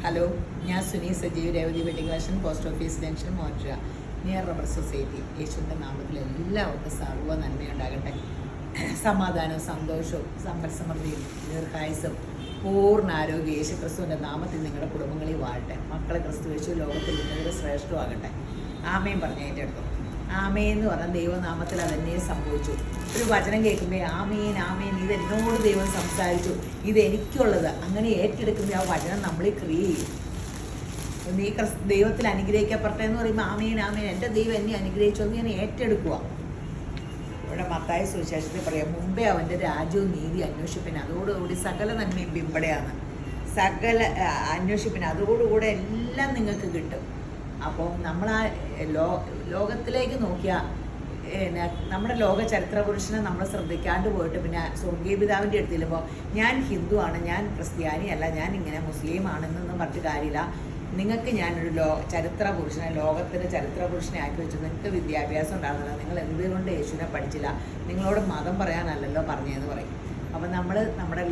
Hello, ഞാൻ Suni Sajeev, Revathi wedding collection, post office junction, മോട്ര, near rubber society. യേശുവിൻ്റെ നാമത്തിൽ എല്ലാവർക്കും സർവ്വ നന്മയുണ്ടാകട്ടെ. സമാധാനവും സന്തോഷവും സമ്പൽസമൃദ്ധിയും ദീർഘായുസും പൂർണ്ണ ആരോഗ്യ യേശു ക്രിസ്തുവിൻ്റെ നാമത്തിൽ നിങ്ങളുടെ കുടുംബങ്ങളിൽ വാഴട്ടെ. മക്കളെ ക്രിസ്തു യേശു ലോകത്തിൽ ഉന്നതരെ ശ്രേഷ്ഠമാകട്ടെ. ആമേൻ പറഞ്ഞതിൻ്റെ അടുത്തു. ആമേൻ എന്ന് പറഞ്ഞാൽ ദൈവനാമത്തിൽ അതന്നെ സംഭവിച്ചു. ഒരു വചനം കേൾക്കുമ്പോൾ ആമേൻ ആമേൻ, ഇത് എന്നോട് ദൈവം സംസാരിച്ചു, ഇത് എനിക്കുള്ളത്, അങ്ങനെ ഏറ്റെടുക്കുമ്പോൾ ആ വചനം നമ്മളെ ക്രിയ ചെയ്യും. നീ ദൈവത്തിൽ അനുഗ്രഹിക്കപ്പെട്ടെ എന്ന് പറയുമ്പോൾ ആമേൻ ആമേൻ, എൻ്റെ ദൈവം എന്നെ അനുഗ്രഹിച്ചു എന്ന് ഞാൻ ഏറ്റെടുക്കുക. ഇവിടെ മത്തായി സുവിശേഷത്തിൽ പറയാം, മുമ്പേ അവൻ്റെ രാജ്യവും നീതി അന്വേഷിപ്പിന്, അതോടുകൂടി സകല നന്മയും ബിംബടെയാണ്. സകല അന്വേഷിപ്പിന്, അതോടുകൂടെ എല്ലാം നിങ്ങൾക്ക് കിട്ടും. അപ്പോൾ നമ്മൾ ആ ലോകത്തിലേക്ക് നോക്കിയാൽ നമ്മുടെ ലോക ചരിത്ര പുരുഷനെ നമ്മൾ ശ്രദ്ധിക്കാണ്ട് പോയിട്ട് പിന്നെ സ്വർഗീയ പിതാവിൻ്റെ അടുത്തില്ലപ്പോൾ ഞാൻ ഹിന്ദുവാണ്, ഞാൻ ക്രിസ്ത്യാനിയല്ല, ഞാൻ ഇങ്ങനെ മുസ്ലിമാണെന്നൊന്നും പറഞ്ഞിട്ട് കാര്യമില്ല. നിങ്ങൾക്ക് ഞാനൊരു ചരിത്ര പുരുഷനെ, ലോകത്തിൻ്റെ ചരിത്ര പുരുഷനെ ആക്കി വെച്ചു. നിങ്ങൾക്ക് വിദ്യാഭ്യാസം ഉണ്ടാകുന്നില്ല, നിങ്ങൾ എന്തുകൊണ്ട് യേശുവിനെ പഠിച്ചില്ല, നിങ്ങളോട് മതം പറയാനല്ലല്ലോ പറഞ്ഞതെന്ന് പറയും. അപ്പം നമ്മൾ നമ്മുടെ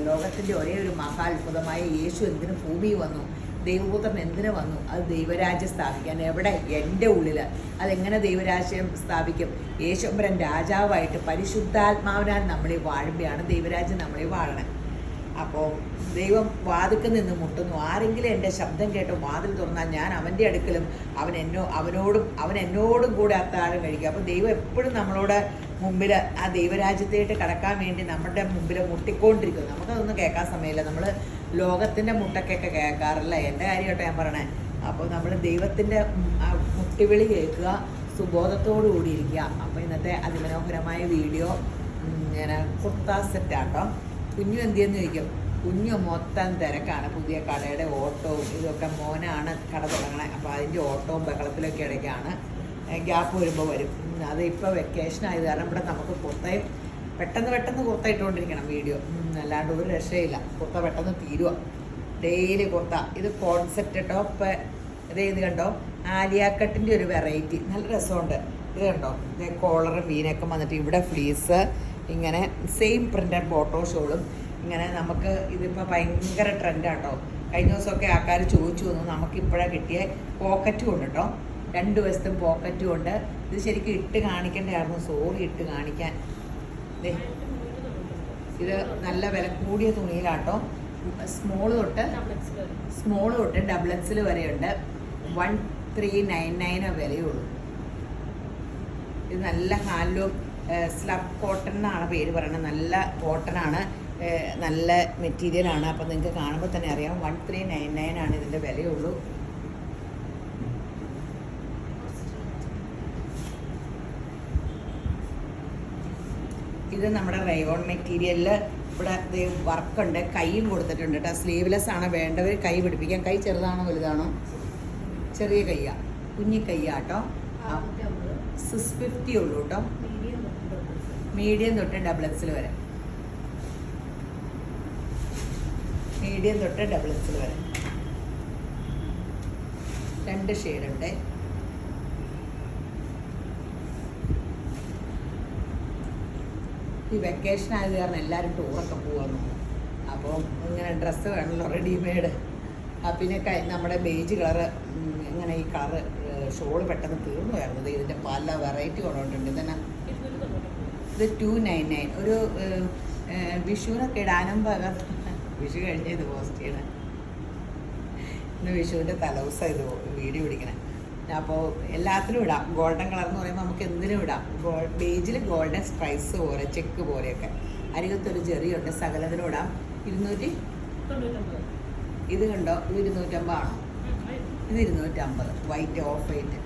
ലോകത്തിൻ്റെ ഒരേ ഒരു മഹാത്ഭുതമായ യേശു എന്തിനു ഭൂമിയിൽ വന്നു, ദൈവപുത്രൻ എന്തിനു വന്നു, അത് ദൈവരാജ്യം സ്ഥാപിക്കാൻ. എവിടെ? എൻ്റെ ഉള്ളിൽ. അതെങ്ങനെ ദൈവരാജ്യം സ്ഥാപിക്കും? യേശുമ്പരൻ രാജാവായിട്ട് പരിശുദ്ധാത്മാവിനാൽ നമ്മളെ വാഴുമ്പോഴാണ് ദൈവരാജ്യം നമ്മളെ വാഴണം. അപ്പോൾ ദൈവം വാതിൽക്കൽ നിന്ന് മുട്ടുന്നു. ആരെങ്കിലും എൻ്റെ ശബ്ദം കേട്ട് വാതിൽ തുറന്നാൽ ഞാൻ അവൻ്റെ അടുക്കലും അവൻ എന്നോടും കൂടെ അത്താഴം കഴിക്കും. അപ്പോൾ ദൈവം എപ്പോഴും നമ്മളോട് മുമ്പിൽ ആ ദൈവരാജ്യത്തേട്ട് കടക്കാൻ വേണ്ടി നമ്മുടെ മുമ്പിൽ മുട്ടിക്കൊണ്ടിരിക്കും. നമുക്കതൊന്നും കേൾക്കാൻ സമയമില്ല. നമ്മൾ ലോകത്തിൻ്റെ മുട്ടക്കൊക്കെ കേൾക്കാറില്ല. എൻ്റെ കാര്യമായിട്ട് ഞാൻ പറയണേ. അപ്പോൾ നമ്മൾ ദൈവത്തിൻ്റെ മുട്ടിവിളി കേൾക്കുക, സുബോധത്തോടു കൂടി ഇരിക്കുക. അപ്പോൾ ഇന്നത്തെ അതിമനോഹരമായ വീഡിയോ ഞാൻ കുർത്ത സെറ്റാട്ടോ. കുഞ്ഞു എന്തിയെന്ന് ചോദിക്കും. കുഞ്ഞു മൊത്തം തിരക്കാണ്. പുതിയ കടയുടെ ഓട്ടവും ഇതൊക്കെ, മോനാണ് കട തുടങ്ങണേ. അപ്പോൾ അതിൻ്റെ ഓട്ടവും ബഹളത്തിലൊക്കെ ഇടയ്ക്കാണ്. ഗ്യാപ്പ് വരുമ്പോൾ വരും. അത് ഇപ്പോൾ വെക്കേഷൻ ആയത് കാരണം ഇവിടെ നമുക്ക് കുർത്തയും പെട്ടെന്ന് കുർത്ത ഇട്ടുകൊണ്ടിരിക്കണം വീഡിയോ, അല്ലാണ്ട് ഒരു രക്ഷയില്ല. കുർത്ത പെട്ടെന്ന് തീരുക. ഡെയിലി കുർത്ത. ഇത് കോൺസെപ്റ്റ് ടോപ്പ്. ഇത് കണ്ടോ, ആലിയാക്കട്ടിൻ്റെ ഒരു വെറൈറ്റി, നല്ല രസമുണ്ട്. ഇത് കണ്ടോ, ഇത് കോളറും വീനൊക്കെ വന്നിട്ട് ഇവിടെ ഫ്ലീസ്, ഇങ്ങനെ സെയിം പ്രിൻ്റഡ് ഫോട്ടോ ഷോളും ഇങ്ങനെ. നമുക്ക് ഇതിപ്പോൾ ഭയങ്കര ട്രെൻഡാട്ടോ. കഴിഞ്ഞ ദിവസമൊക്കെ ആൾക്കാർ ചോദിച്ചു വന്നു. നമുക്കിപ്പോഴാണ് കിട്ടിയ പോക്കറ്റും ഉണ്ട് കേട്ടോ, 2 വശത്തും പോക്കറ്റും ഉണ്ട്. ഇത് ശരിക്കും ഇട്ട് കാണിക്കേണ്ടതായിരുന്നു, സോറി ഇട്ട് കാണിക്കാൻ. ഇത് നല്ല വില കൂടിയ തുണിയിലാട്ടോ. സ്മോൾ തൊട്ട് XXL വരെയുണ്ട്. 1399 വിലയുള്ളൂ. ഇത് നല്ല ഹാൻഡ്ലൂം സ്ലബ് കോട്ടൺ എന്നാണ് പേര് പറയുന്നത്. നല്ല കോട്ടനാണ്, നല്ല മെറ്റീരിയലാണ്. അപ്പോൾ നിങ്ങൾക്ക് കാണുമ്പോൾ തന്നെ അറിയാം 1399 ആണ് ഇതിൻ്റെ വിലയുള്ളൂ. ഇത് നമ്മുടെ റയോൺ മെറ്റീരിയലിൽ ഇവിടെ വർക്കുണ്ട്, കൈയും കൊടുത്തിട്ടുണ്ട് കേട്ടോ. സ്ലീവ്ലെസ് ആണ് വേണ്ടവർ കൈ പിടിപ്പിക്കാം. കൈ ചെറുതാണോ വലുതാണോ? ചെറിയ കൈയാണ്, കുഞ്ഞി കൈയാട്ടോ. 650 ഉള്ളൂ കേട്ടോ. മീഡിയം തൊട്ട് XXL വരെ. മീഡിയം തൊട്ട് XXL വരെ 2 ഷെയ്ഡുണ്ട്. ഈ വെക്കേഷൻ ആയത് കാരണം എല്ലാവരും ടൂറൊക്കെ പോകുന്നു. അപ്പോൾ ഇങ്ങനെ ഡ്രസ്സ് വേണമല്ലോ റെഡിമെയ്ഡ്. പിന്നെ നമ്മുടെ ബേജ് കളറ്, ഇങ്ങനെ ഈ കളറ് ഷോള് പെട്ടെന്ന് തീർന്നു വരുന്നത്. ഇതിൻ്റെ പല വെറൈറ്റി കൊണ്ടുണ്ട്. ഇതന്നെ ഇത് 299. ഒരു വിഷുവിനൊക്കെ ഇടാനും പകർ. വിഷു കഴിഞ്ഞ് ഇത് പോസ്റ്റ് ചെയ്യണേ. ഇന്ന് വിഷുവിൻ്റെ തലേദിവസം ഇത് വീഡിയോ പിടിക്കണേ. അപ്പോൾ എല്ലാത്തിനും ഇടാം. ഗോൾഡൻ കളർ എന്ന് പറയുമ്പോൾ നമുക്ക് എന്തിനും ഇടാം. ബേജിൽ ഗോൾഡൻ സ്ട്രൈപ്സ് പോലെ, ചെക്ക് പോലെയൊക്കെ. അരികത്തൊരു ചെറിയുണ്ട്, സകലത്തിനും ഇടാം. 290. ഇത് കണ്ടോ, ഇത് 250 ആണോ? ഇത് 250. White, of white.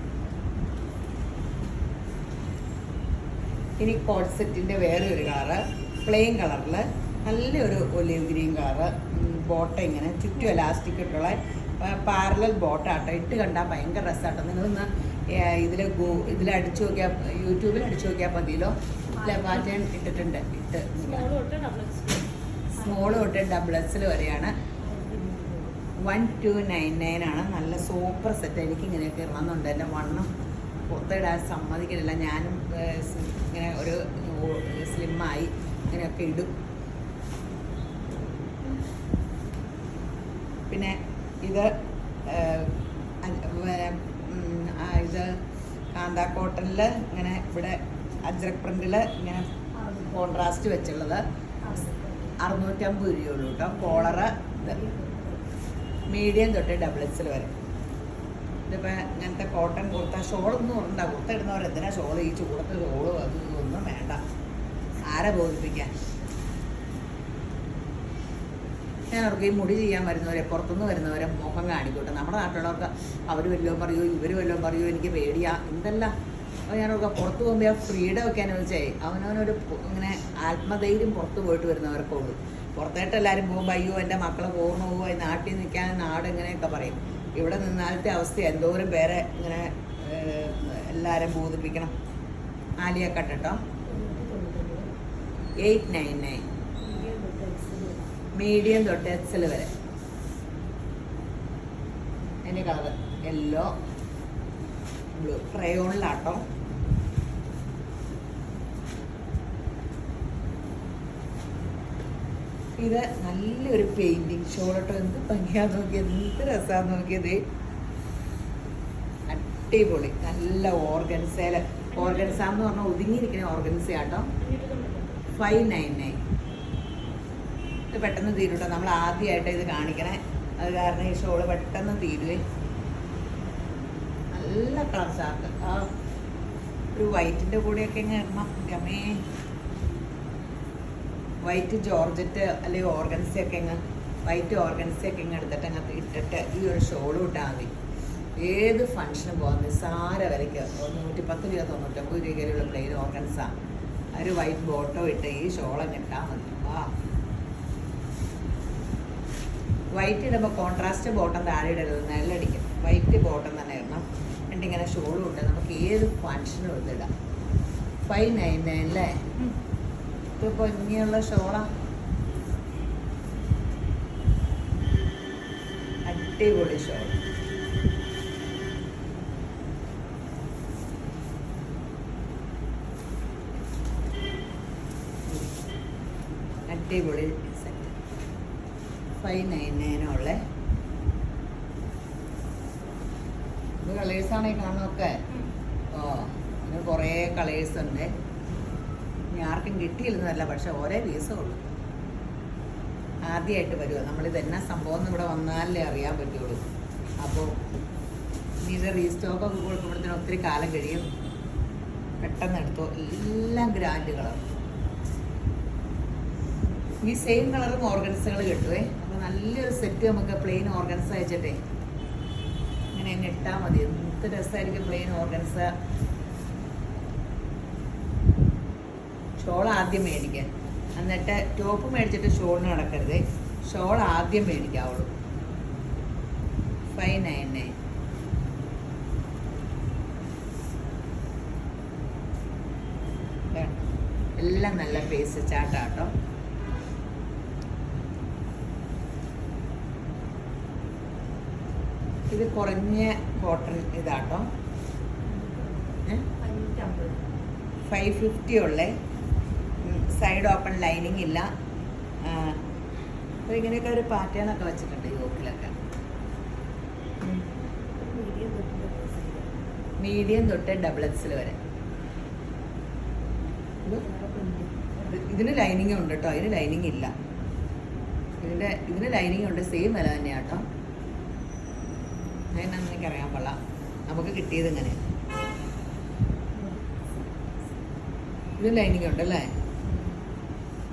ഇനി കോഡ് സെറ്റിൻ്റെ വേറെ ഒരു കളറ്, പ്ലെയിൻ കളറിൽ നല്ലൊരു ഒലിവ് ഗ്രീൻ കളറ്. ബോട്ട ഇങ്ങനെ ചുറ്റും എലാസ്റ്റിക് ഇട്ടുള്ള പാരലൽ ബോട്ടാട്ടോ. ഇട്ട് കണ്ടാൽ ഭയങ്കര രസമാട്ടോ. നിങ്ങളിന്ന് ഇതിലടിച്ചു നോക്കിയാൽ, യൂട്യൂബിൽ അടിച്ചു നോക്കിയാൽ മതിയല്ലോ. പാറ്റേൺ ഇട്ടിട്ടുണ്ട്. സ്മോൾ തൊട്ട് XXL വരെയാണ്. 1299 ആണ്. നല്ല സൂപ്പർ സെറ്റ്. എനിക്കിങ്ങനെയൊക്കെ ഇറങ്ങുന്നുണ്ട്. എൻ്റെ വണ്ണം പുറത്തിടാൻ സമ്മതിക്കുന്നില്ല. ഞാനും ഇങ്ങനെ ഒരു സ്ലിമ്മായി ഇങ്ങനെയൊക്കെ ഇടും. പിന്നെ ഇത് ഇത് കാന്താ കോട്ടണിൽ ഇങ്ങനെ ഇവിടെ അജ്രക് പ്രിന്റിൽ ഇങ്ങനെ കോൺട്രാസ്റ്റ് വെച്ചുള്ളത് 650 രൂപയുള്ളൂ കേട്ടോ. കോളറ് മീഡിയം തൊട്ട് ഡബിൾ എക്സൽ വരെ. ഇതിപ്പോൾ ഇങ്ങനത്തെ കോട്ടൺ കുർത്ത ഷോളൊന്നും ഉണ്ടാ. കുർത്ത ഇടുന്നവർ എന്തിനാ ഷോൾ, ഈ ചൂടത്ത് ഷോള് അതൊന്നും വേണ്ട, ആരെ ബോധിപ്പിക്കാൻ. ഞാൻ അവർക്ക് ഈ മുടി ചെയ്യാൻ വരുന്നവരെ, പുറത്തുനിന്ന് വരുന്നവരെ മുഖം കാണിക്കോട്ടെ. നമ്മുടെ നാട്ടിലുള്ളവർക്ക് അവർ വല്ലതും പറയൂ, ഇവർ വല്ലതും പറയൂ, എനിക്ക് പേടിയാ എന്തല്ല. അപ്പോൾ ഞാനവർക്ക് പുറത്ത് പോകുമ്പോൾ ആ ഫ്രീഡം ഒക്കെ അനുവദിച്ചേ അവനവനൊരു ഇങ്ങനെ ആത്മധൈര്യം പുറത്ത് പോയിട്ട് വരുന്നവർക്കുള്ളൂ. പുറത്തായിട്ട് എല്ലാവരും പോകുമ്പോൾ അയ്യോ എൻ്റെ മക്കളെ പൂർണ്ണ പോവുക, നാട്ടിൽ നിൽക്കാൻ നാട് ഇങ്ങനെയൊക്കെ പറയും. ഇവിടെ നിന്നാലത്തെ അവസ്ഥ എന്തോരം പേരെ ഇങ്ങനെ എല്ലാവരും ബോധിപ്പിക്കണം. ആലിയ കട്ട് കേട്ടോ 899, മീഡിയം തൊട്ട് എക്സൽ വരെ. അതിൻ്റെ കളർ യെല്ലോ ബ്ലൂ ക്രയോണിലാട്ടോ. ഇത് നല്ലൊരു പെയിന്റിങ് ഷോൾ കേട്ടോ. എന്ത് ഭംഗിയാന്ന് നോക്കിയത്, എന്ത് രസമാന്ന് നോക്കിയത്. അടിപൊളി നല്ല ഓർഗൻസയില്. ഓർഗൻസ എന്ന് പറഞ്ഞാൽ ഒതുങ്ങിയിരിക്കുന്ന ഓർഗൻസ ആട്ടോ. 599. ഇത് പെട്ടെന്ന് തീരും കേട്ടോ. നമ്മൾ ആദ്യമായിട്ട് ഇത് കാണിക്കണേ, അത് കാരണം ഈ ഷോള് പെട്ടെന്ന് തീരുവേ. നല്ല കളർ ചാർട്ട്. ആ ഒരു വൈറ്റിൻ്റെ കൂടെയൊക്കെ ഇങ്ങനെ ഇടണം. ഗമേ വൈറ്റ് ജോർജറ്റ് അല്ലെങ്കിൽ ഓർഗൻസയൊക്കെ ഇങ്ങ് വൈറ്റ് ഓർഗൻസയൊക്കെ ഇങ്ങ് എടുത്തിട്ട് അങ്ങ് ഇട്ടിട്ട് ഈ ഒരു ഷോളും ഇട്ടാൽ മതി. ഏത് ഫംഗ്ഷനും പോകാൻ നിസ്സാര വിലയ്ക്ക് 110 രൂപ 99 രൂപയിലുള്ള പ്ലെയിൻ ഓർഗൻസ ഒരു വൈറ്റ് ബോട്ടോ ഇട്ട് ഈ ഷോളങ്ങ് ഇട്ടാൽ മതി. ആ വൈറ്റ് ഇടുമ്പോൾ കോൺട്രാസ്റ്റ് ബോട്ടം താഴെ ഇടരുത്, നെല്ലടിക്കും. വൈറ്റ് ബോട്ടം തന്നെ ഇടണം. എന്നിട്ടിങ്ങനെ ഷോളും ഉണ്ട്, നമുക്ക് ഏത് ഫംഗ്ഷനും എടുത്തിടാം. 599 അല്ലേ. ഇതിപ്പോൾ ഇങ്ങനെയുള്ള ഷോളാ, അടിപൊളി ഷോൾ. അടിപൊളി സെറ്റ് 599 ഇത് കളേഴ്സാണ് ഈ കാണുന്നതൊക്കെ. ഓ ഇതിന് കുറേ കളേഴ്സ് ഉണ്ട്. ഇനി ആർക്കും കിട്ടിയില്ലെന്നല്ല, പക്ഷെ ഓരോ പീസേ ഉള്ളൂ. ആദ്യമായിട്ട് വരുമോ നമ്മളിത് എന്നാ സംഭവം എന്ന് ഇവിടെ വന്നാലേ അറിയാൻ പറ്റുള്ളൂ. അപ്പോൾ ഇനി ഇത് റീസ്റ്റോക്കൊക്കെ കൊടുക്കുമ്പോഴത്തേനും ഒത്തിരി കാലം കഴിയും. പെട്ടെന്ന് എടുത്തോ. എല്ലാം ഗ്രാൻഡ് കളർ. ഈ സെയിം കളറും ഓർഗൻസുകൾ കിട്ടുവേ. അപ്പോൾ നല്ലൊരു സെറ്റ് നമുക്ക് പ്ലെയിൻ ഓർഗൻസ് അയച്ചിട്ടേ ഇങ്ങനെ എന്നെ ഇട്ടാൽ മതി. എന്ത് രസമായിരിക്കും പ്ലെയിൻ ഓർഗൻസ. ഷോൾ ആദ്യം മേടിക്കാൻ, എന്നിട്ട് ടോപ്പ് മേടിച്ചിട്ട് ഷോളിന് നടക്കരുത്. ഷോൾ ആദ്യം മേടിക്കാവുള്ളൂ. 599. എല്ലാം നല്ല പേസ് ചാട്ടാട്ടോ. ഇത് കുറഞ്ഞ കോട്ടൺ ഇതാട്ടോ. 550 ഉള്ളേ. സൈഡ് ഓപ്പൺ ലൈനിങ് ഇല്ല. അപ്പോൾ ഇങ്ങനെയൊക്കെ ഒരു പാറ്റേണൊക്കെ വെച്ചിട്ടുണ്ട് യോക്കിലൊക്കെ. മീഡിയം തൊട്ട് ഡബിൾ എക്സൽ വരെ. ഇതിന് ലൈനിങ് ഉണ്ട് കേട്ടോ, ഇതിന് ലൈനിങ് ഇല്ല. ഇതിന് ലൈനിങ് ഉണ്ട്. സെയിം വില തന്നെയാണ് കേട്ടോ. അതിനൊന്നും എനിക്കറിയാൻ പാടില്ല, നമുക്ക് കിട്ടിയത് ഇങ്ങനെ. ഇത് ലൈനിങ് ഉണ്ടല്ലേ.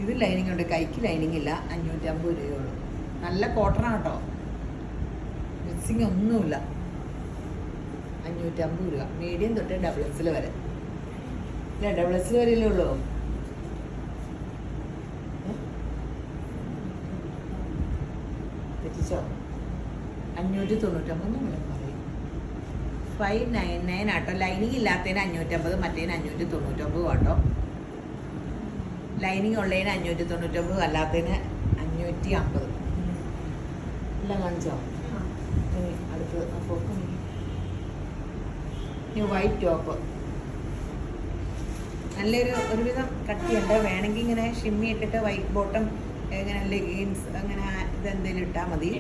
ഇത് ലൈനിങ് ഉണ്ട്, കൈക്ക് ലൈനിങ് ഇല്ല. 550 രൂപയുള്ളൂ. നല്ല കോട്ടണാണ് കേട്ടോ, മിക്സിങ് ഒന്നുമില്ല. 550 രൂപ. മീഡിയം തൊട്ട് ഡബിൾ എക്സൽ വരെ. ഇല്ല ഡബിൾ എക്സൽ വരെയല്ലേ ഉള്ളൂ. തെറ്റിച്ചോ? 599 പറയും. 599 ആട്ടോ. ലൈനിങ് ഇല്ലാത്തതിന് 550, മറ്റേതിന് 599 ആട്ടോ. ലൈനിങ് ഉള്ളതിന് 599, അല്ലാത്തതിന് 550. എല്ലാം കാണിച്ചോ? അടുത്ത് അപ്പോൾ വൈറ്റ് ടോപ്പ് നല്ലൊരു ഒരുവിധം കട്ടിയുണ്ട്. വേണമെങ്കിൽ ഇങ്ങനെ ഷിമ്മി ഇട്ടിട്ട് വൈറ്റ് ബോട്ടം ഇങ്ങനെ ലെഗിൻസ് അങ്ങനെ ഇതെന്തെങ്കിലും ഇട്ടാൽ മതി.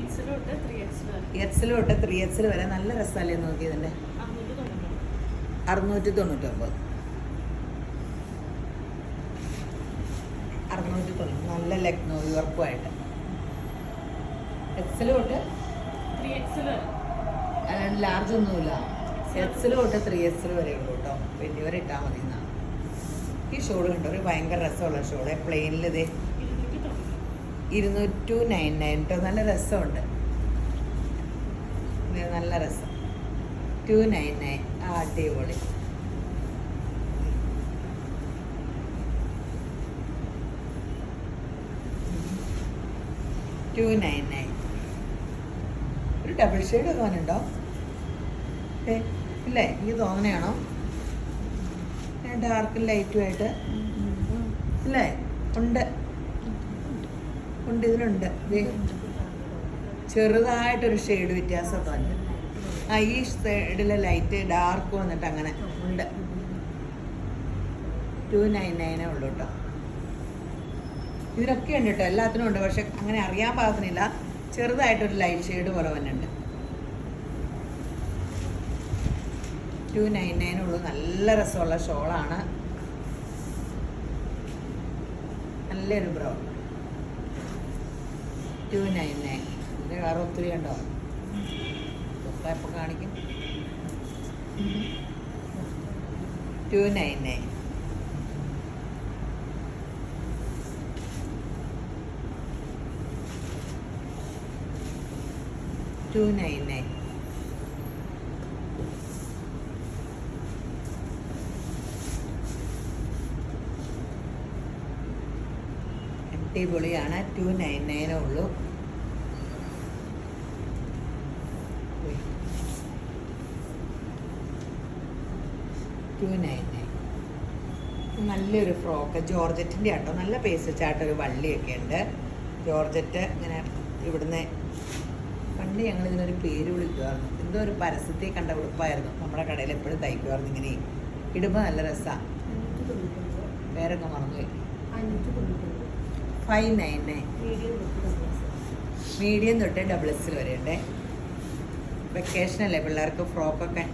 എക്സിൽ തൊട്ട് 3X വരെ നല്ല രസമല്ലേ നോക്കി ഇതിൻ്റെ 699 690 നല്ല ലക്നോ യുവർക്കുമായിട്ട് എക്സിൽ തൊട്ട് 3X അല്ലാണ്ട് ലാർജ് ഒന്നുമില്ല. എക്സിൽ തൊട്ട് 3X വരെ ഉള്ളൂ കേട്ടോ. വലിയവരെ ഇട്ടാൽ മതി എന്നാണ് ഈ ഷോൾ. കണ്ടോ ഒരു ഭയങ്കര രസമുള്ള ഷോള്. പ്ലെയിനിൽ ഇതേ 299 കേട്ടോ. നല്ല രസമുണ്ട്. നല്ല രസം. 299 അടിപൊളി. $299. ഒരു ഡബിൾ ഷെയ്ഡ് തോന്നുന്നുണ്ടോ? ഇല്ലേ, എനിക്ക് തോന്നണയാണോ? ഡാർക്കും ലൈറ്റുമായിട്ട് അല്ലേ? ഉണ്ട് ഉണ്ട്, ഇതിലുണ്ട്. ചെറുതായിട്ടൊരു ഷെയ്ഡ് വ്യത്യാസമൊക്കെ ഉണ്ട്. ഈ സൈഡിലെ ലൈറ്റ് ഡാർക്ക് വന്നിട്ട് അങ്ങനെ ഉണ്ട്. 299 ഉള്ളൂ കേട്ടോ. ഇതിനൊക്കെ ഉണ്ട് കേട്ടോ, എല്ലാത്തിനും ഉണ്ട്. പക്ഷെ അങ്ങനെ അറിയാൻ പാകത്തിനില്ല. ചെറുതായിട്ടൊരു ലൈറ്റ് ഷെയ്ഡ് പോലെ വന്നിട്ടുണ്ട്. 299 ഉള്ളൂ. നല്ല രസമുള്ള ഷോളാണ്. നല്ലൊരു ബ്രൗൺ. 299. ഇതിന് വേറെ ഒത്തിരി ഉണ്ടോ? എപ്പോൾ കാണിക്കും? 299. $299. അടിപൊളിയാണ്. 299 ഉള്ളൂ. നല്ലൊരു ഫ്രോക്ക് ജോർജറ്റിൻ്റെ ആട്ടോ. നല്ല പേസ് വെച്ചായിട്ടൊരു വള്ളിയൊക്കെ ഉണ്ട്. ജോർജറ്റ് ഇങ്ങനെ ഇവിടുന്ന് പണ്ട് ഞങ്ങൾ ഇതിനൊരു പേര് വിളിക്കുമായിരുന്നു. എന്തോ ഒരു പരസ്യത്തിൽ കണ്ട ഉടുപ്പായിരുന്നു. നമ്മുടെ കടയിൽ എപ്പോഴും തയ്ക്കുമായിരുന്നു. ഇങ്ങനെ ഇടുമ്പോൾ നല്ല രസമാണ്. പേരൊക്കെ മറന്നുപോയി. 599. മീഡിയം തൊട്ട് XXL വരെ ഉണ്ട്. വെക്കേഷനല്ലേ പിള്ളേർക്ക് ഫ്രോക്കൊക്കെ.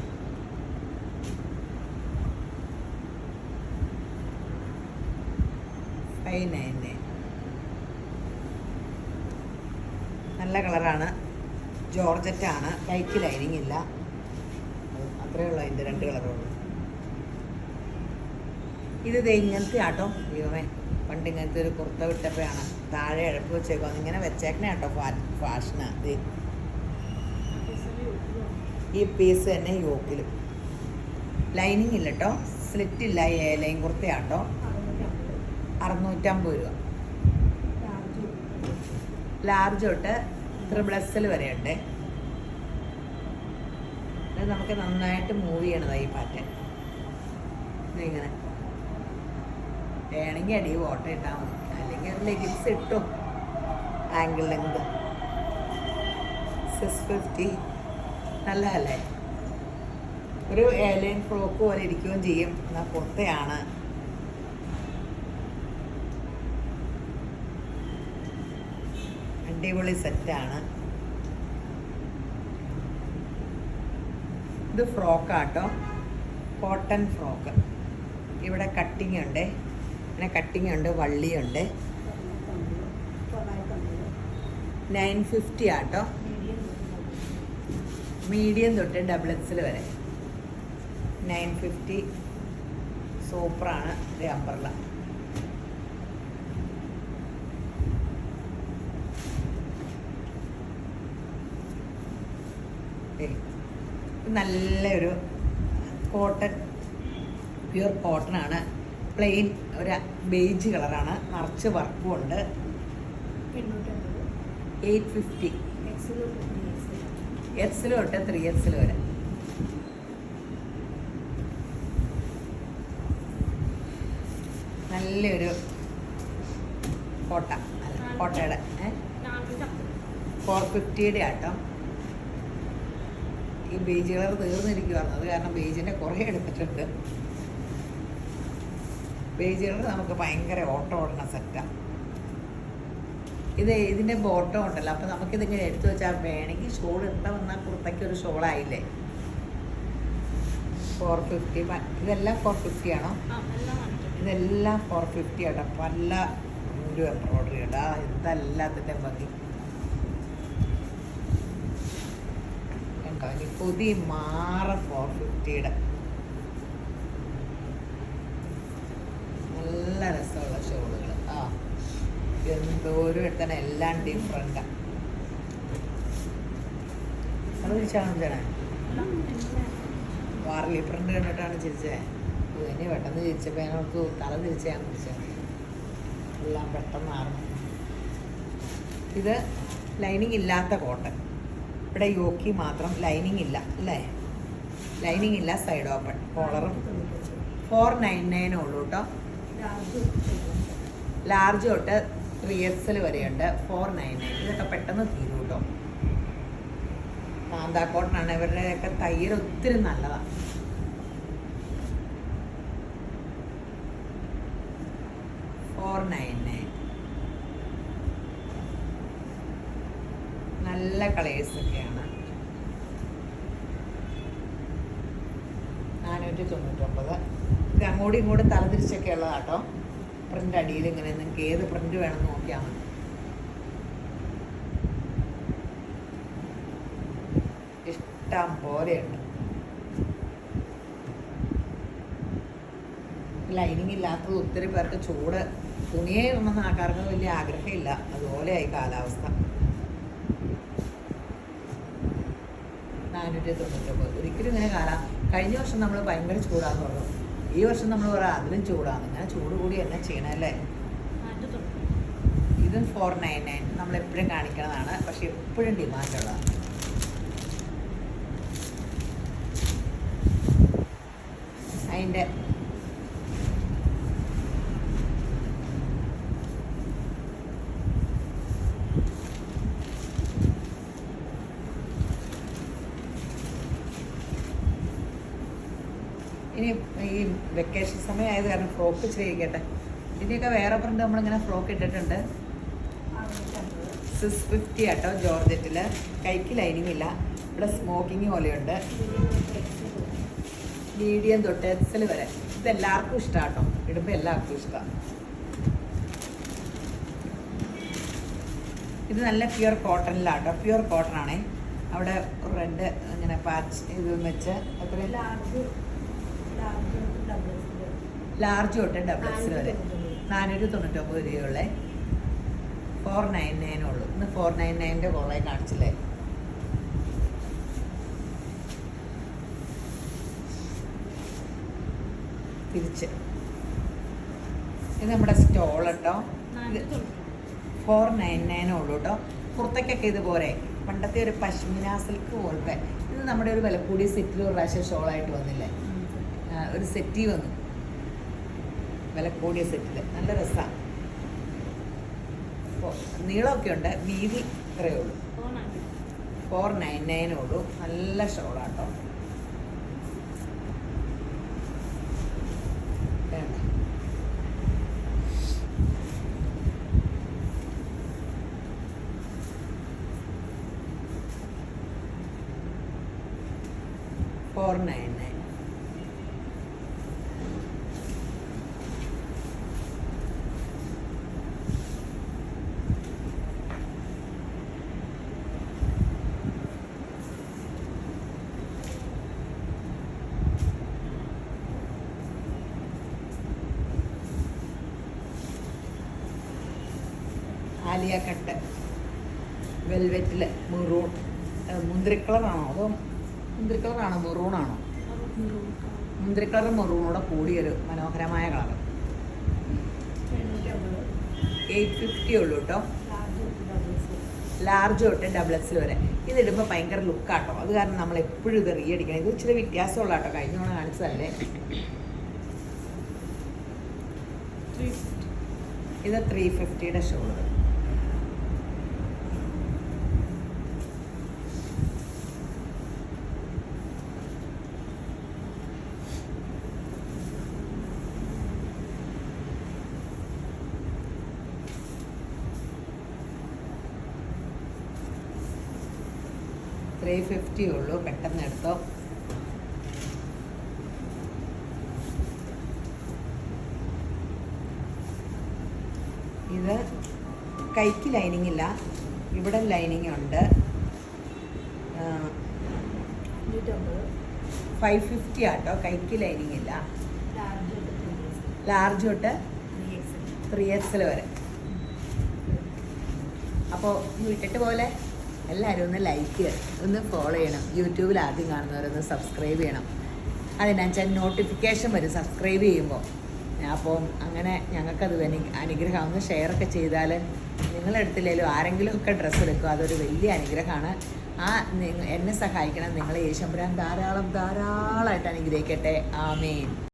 നല്ല കളറാണ്. ജോർജറ്റാണ്. കൈക്ക് ലൈനിങ് ഇല്ല. അത്രയേ ഉള്ളൂ. അതിൻ്റെ 2 കളറുള്ളൂ. ഇത് ഇങ്ങനത്തെ ആട്ടോ. ദൈവമേ, പണ്ട് ഇങ്ങനത്തെ ഒരു കുർത്ത വിട്ടപ്പോഴാണ് താഴെ ഇഴപ്പ് വെച്ചേക്കോ. ഇങ്ങനെ വെച്ചേക്കണേ ആട്ടോ. ഫാഷനാണ്. ഈ പീസ് തന്നെ യോക്കിലും ലൈനിങ് ഇല്ല കേട്ടോ. സ്ലിറ്റ് ഇല്ല. ലൈൻ കുർത്തയാട്ടോ. 650 രൂപ. ലാർജ് തൊട്ട് XXL വരെ ഉണ്ട്. അത് നമുക്ക് നന്നായിട്ട് മൂവ് ചെയ്യണതാണ് ഈ പാറ്റേൺ. ഇതിങ്ങനെ വേണമെങ്കിൽ അടി ഓട്ട ഇട്ടാൽ മതി. അല്ലെങ്കിൽ ഒരു ലെഗിൻസ് ഇട്ടും. Ankle length 650. നല്ലതല്ലേ? ഒരു എയർലൈൻ ഫ്രോക്ക് പോലെ ഇരിക്കുകയും ചെയ്യും. എന്നാൽ കുർത്തയാണ്. അടിപൊളി സെറ്റാണ്. ഇത് ഫ്രോക്കാട്ടോ. Cotton frock. ഇവിടെ കട്ടിങ് ഉണ്ട്. പിന്നെ കട്ടിങ് ഉണ്ട്, വള്ളിയുണ്ട്. 950 ആട്ടോ. മീഡിയം തൊട്ട് XXL വരെ 950. സൂപ്പറാണ്. ഇത് അമ്പർല. നല്ലൊരു കോട്ടൺ, പ്യുർ കോട്ടൺ ആണ്. പ്ലെയിൻ ഒരു ബേജ് കളറാണ്. നിറച്ച് വർക്കും ഉണ്ട്. 850. XL തൊട്ട് 3XL വരെ. നല്ലൊരു കോട്ട. കോട്ടയുടെ 450 ആട്ടോ. ഈ ബേജ് കളർ തീർന്നിരിക്കുവായിരുന്നു. അത് കാരണം ബേജിൻ്റെ കുറേ എടുത്തിട്ടുണ്ട്. ബേജ് കളർ നമുക്ക് ഭയങ്കര ഓട്ടം ഓടണ സെറ്റാണ്. ഇതിൻ്റെ ബോട്ടം ഉണ്ടല്ലോ, അപ്പോൾ നമുക്കിതിങ്ങനെ എടുത്തു വെച്ചാൽ വേണമെങ്കിൽ ഷോൾ ഇട്ടാൽ വന്നാൽ കുർത്തയ്ക്ക് ഒരു ഷോളായില്ലേ. 450. ഇതെല്ലാം 450 ആണോ? ഇതെല്ലാം 450 ആട്ടോ. പല ഒരു എംബ്രോയിഡറി ഉണ്ട്. ഇതെല്ലാത്തിൻ്റെ ഭംഗി കണ്ടോ. ഇനി പുതിയ 450യുടെ നല്ല രസമുള്ള ഷോളുകൾ. എന്തോരം എടുത്തന്നെ എല്ലാം ഡിഫറെൻ്റാണ്. അത് ചിരിച്ചാണ് വാർലി പ്രിൻ്റ് കണ്ടിട്ടാണ് ചിരിച്ചത്. ഇനി പെട്ടെന്ന് ചിരിച്ചപ്പോൾ ഞങ്ങൾക്ക് തല തിരിച്ച് ഞാൻ പിടിച്ചത് എല്ലാം പെട്ടെന്ന് ആർന്നു. ഇത് ലൈനിങ് ഇല്ലാത്ത കോട്ടൺ. ഇവിടെ യോക്കി മാത്രം, ലൈനിങ് ഇല്ല അല്ലേ, ലൈനിങ് ഇല്ല, സൈഡ് ഓപ്പൺ. കോളറും 499 ഉള്ളൂ കേട്ടോ. ലാർജ് തൊട്ട് 3XL വരെയുണ്ട്. 499. ഇതൊക്കെ പെട്ടെന്ന് തീരും കേട്ടോ. കാന്താ കോട്ടനാണ്. ഇവരുടെയൊക്കെ തയ്യൽ ഒത്തിരി നല്ലതാണ്. നല്ല കളേഴ്സൊക്കെയാണ്. 499. ഇത് അങ്ങോട്ടും ഇങ്ങോട്ടും തലതിരിച്ചൊക്കെ ഉള്ളതാട്ടോ. പ്രിൻ്റ് അടിയിൽ ഇങ്ങനെ നിങ്ങൾക്ക് ഏത് പ്രിൻ്റ് വേണമെന്ന് നോക്കിയാൽ മതി. ഇഷ്ടം പോലെയുണ്ട്. ലൈനിങ് ഇല്ലാത്തത് ഒത്തിരി പേർക്ക് ചൂട് തുണിയെ ഉണ്ടെന്ന് ആൾക്കാർക്ക് വലിയ ആഗ്രഹമില്ല. അതുപോലെയായി കാലാവസ്ഥ. 499. ഒരിക്കലും ഇങ്ങനെ കഴിഞ്ഞ വർഷം നമ്മൾ ഭയങ്കര ചൂടാന്ന് പറഞ്ഞു. ഈ വർഷം നമ്മൾ പറയാം അതിലും ചൂടാണ്. ഇങ്ങനെ ചൂട് കൂടി എന്നെ ചെയ്യണല്ലേ. ഇതും 499. നമ്മളെപ്പോഴും കാണിക്കുന്നതാണ്, പക്ഷെ എപ്പോഴും ഡിമാൻഡുള്ളതാണ്. അതിൻ്റെ ഇനി ഈ വെക്കേഷൻ സമയമായത് കാരണം ഫ്രോക്ക് ചെയ്യിക്കട്ടെ. ഇതിൻ്റെയൊക്കെ വേറെ പ്രിൻ്റ് നമ്മളിങ്ങനെ ഫ്രോക്ക് ഇട്ടിട്ടുണ്ട്. 650 ആട്ടോ. ജോർജറ്റിൽ കൈക്ക് ലൈനിങ് ഇല്ല. ഇവിടെ സ്മോക്കിങ് പോലെയുണ്ട്. മീഡിയം തൊട്ട് XL വരെ. ഇതെല്ലാവർക്കും ഇഷ്ടമാണ് കേട്ടോ. ഇടുമ്പോൾ എല്ലാവർക്കും ഇഷ്ടമാണ്. ഇത് നല്ല പ്യുവർ കോട്ടണിലാട്ടോ. പ്യുവർ കോട്ടൺ ആണേ. അവിടെ റെഡ് ഇങ്ങനെ പാച്ച് ഇത് വെച്ച് എത്ര ലാർജ് തൊട്ട് XL വരെ 499 രൂപയുള്ളേ. 499 ഉള്ളൂ. ഇന്ന് 499 കോളായി കാണിച്ചില്ലേ. തിരിച്ച് ഇത് നമ്മുടെ സ്റ്റോൾ കേട്ടോ. 499 ഉള്ളൂ കേട്ടോ. കുർത്തയ്ക്കൊക്കെ ഇതുപോലെ പണ്ടത്തെ ഒരു പശ്മിന സിൽക്ക് പോലത്തെ. ഇത് നമ്മുടെ ഒരു വില കൂടിയ സെറ്റിൽ ഒരു പ്രാവശ്യം ഷോളായിട്ട് വന്നില്ലേ. ഒരു സെറ്റി വന്നു, വില കൂടിയ സെറ്റിൽ. നല്ല രസമാണ്. നീളമൊക്കെ ഉണ്ട്, വീതി ഇത്രയേ ഉള്ളൂ. 499 ഉള്ളൂ. നല്ല ഷോളാട്ടോ. വേണ്ട $499. ആലിയ കട്ട് വെൽവെറ്റിൽ മെറൂൺ. മുന്തിരി കളറാണോ അതോ മുന്തിരി കളറാണോ മെറൂണാണോ? മുന്തിരി കളർ മെറൂണോടെ കൂടിയൊരു മനോഹരമായ കളർ. 850 ഉള്ളൂ കേട്ടോ. ലാർജ് തൊട്ട് XL വരെ. ഇതിടുമ്പോൾ ഭയങ്കര ലുക്കാട്ടോ. അത് കാരണം നമ്മൾ എപ്പോഴും ഇത് റീയടിക്കണം. ഇത് ഇച്ചിരി വ്യത്യാസമുള്ള കേട്ടോ. കഴിഞ്ഞ തവണ കാണിച്ചതല്ലേ. ഇത് 350യുടെ ഷോള്. 350 ഉള്ളൂ, പെട്ടെന്ന് എടുത്തോ. ഇത് കൈക്ക് ലൈനിങ് ഇല്ല, ഇവിടെ ലൈനിങ് ഉണ്ട്. 550 ആട്ടോ, കൈക്ക് ലൈനിങ് ഇല്ല. ലാർജ് തൊട്ട് 3XL വരെ. അപ്പോൾ വിട്ടിട്ട് പോലെ എല്ലാവരും ഒന്ന് ലൈക്ക് ഒന്ന് ഫോളോ ചെയ്യണം. യൂട്യൂബിൽ ആദ്യം കാണുന്നവരൊന്ന് സബ്സ്ക്രൈബ് ചെയ്യണം. അതിനനുസരിച്ച് നോട്ടിഫിക്കേഷൻ വരും സബ്സ്ക്രൈബ് ചെയ്യുമ്പോൾ. അപ്പോൾ അങ്ങനെ ഞങ്ങൾക്കത് അനുഗ്രഹം. ഒന്ന് ഷെയറൊക്കെ ചെയ്താൽ നിങ്ങളെടുത്തില്ലെങ്കിലും ആരെങ്കിലും ഒക്കെ ഡ്രസ്സ് എടുക്കും, അതൊരു വലിയ അനുഗ്രഹമാണ്. എന്നെ സഹായിക്കണം. നിങ്ങളെ യേശുമ്പുരാൻ ധാരാളമായിട്ട് അനുഗ്രഹിക്കട്ടെ. ആമേൻ.